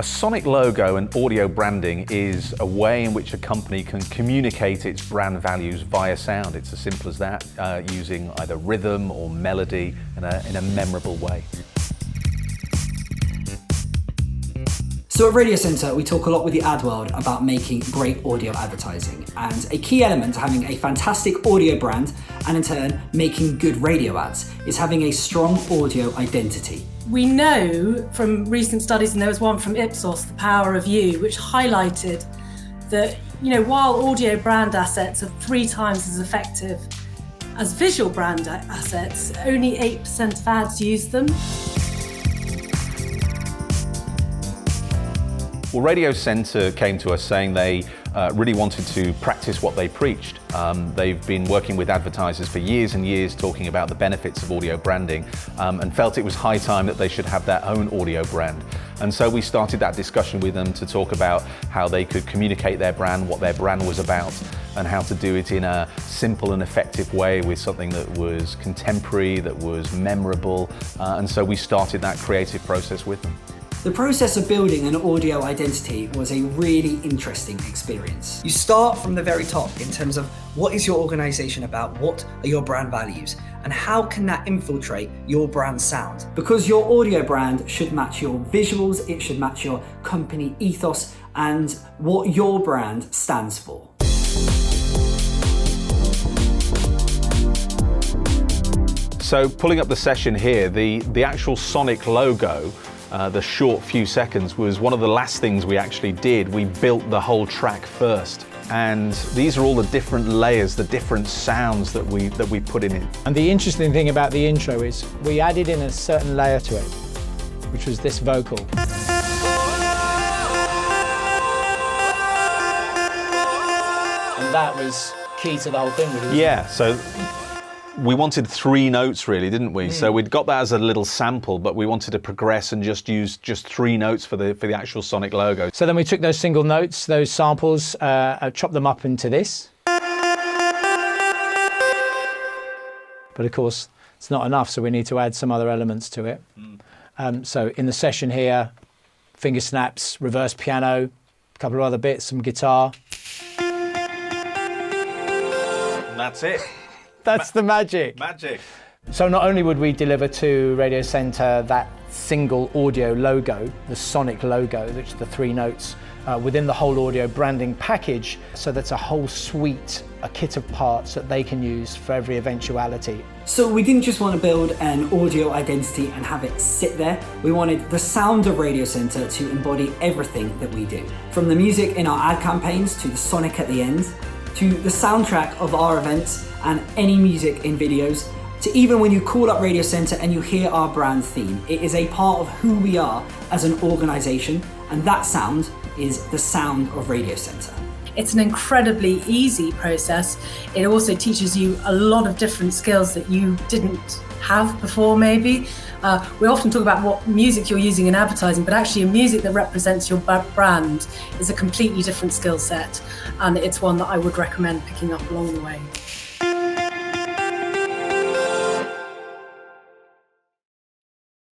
sonic logo and audio branding is a way in which a company can communicate its brand values via sound. It's as simple as that, using either rhythm or melody in a memorable way. So at Radiocentre, we talk a lot with the ad world about making great audio advertising, and a key element to having a fantastic audio brand and in turn making good radio ads is having a strong audio identity. We know from recent studies, and there was one from Ipsos, The Power of You, which highlighted that, while audio brand assets are 3 times as effective as visual brand assets, only 8% of ads use them. Well, Radiocentre came to us saying they really wanted to practice what they preached. They've been working with advertisers for years and years talking about the benefits of audio branding and felt it was high time that they should have their own audio brand. And so we started that discussion with them to talk about how they could communicate their brand, what their brand was about, and how to do it in a simple and effective way with something that was contemporary, that was memorable. And so we started that creative process with them. The process of building an audio identity was a really interesting experience. You start from the very top in terms of what is your organisation about, what are your brand values, and how can that infiltrate your brand sound? Because your audio brand should match your visuals, it should match your company ethos and what your brand stands for. So pulling up the session here, the actual sonic logo, the short few seconds, was one of the last things we actually did. We built the whole track first. And these are all the different layers, the different sounds that we put in it. And the interesting thing about the intro is we added in a certain layer to it, which was this vocal. And that was key to the whole thing, really. Yeah, so we wanted 3 notes really, didn't we? So we'd got that as a little sample, but we wanted to progress and just use 3 notes for the actual sonic logo. So then we took those single notes, those samples, chopped them up into this. But of course, it's not enough, so we need to add some other elements to it. So in the session here, finger snaps, reverse piano, a couple of other bits, some guitar. And that's it. That's the magic. Magic. So not only would we deliver to Radiocentre that single audio logo, the sonic logo, which are the 3 notes, within the whole audio branding package, so that's a whole suite, a kit of parts that they can use for every eventuality. So we didn't just want to build an audio identity and have it sit there. We wanted the sound of Radiocentre to embody everything that we do. From the music in our ad campaigns to the sonic at the end, to the soundtrack of our events and any music in videos, to even when you call up Radiocentre and you hear our brand theme. It is a part of who we are as an organisation, and that sound is the sound of Radiocentre. It's an incredibly easy process. It also teaches you a lot of different skills that you didn't have before, maybe. We often talk about what music you're using in advertising, but actually a music that represents your brand is a completely different skill set, and it's one that I would recommend picking up along the way.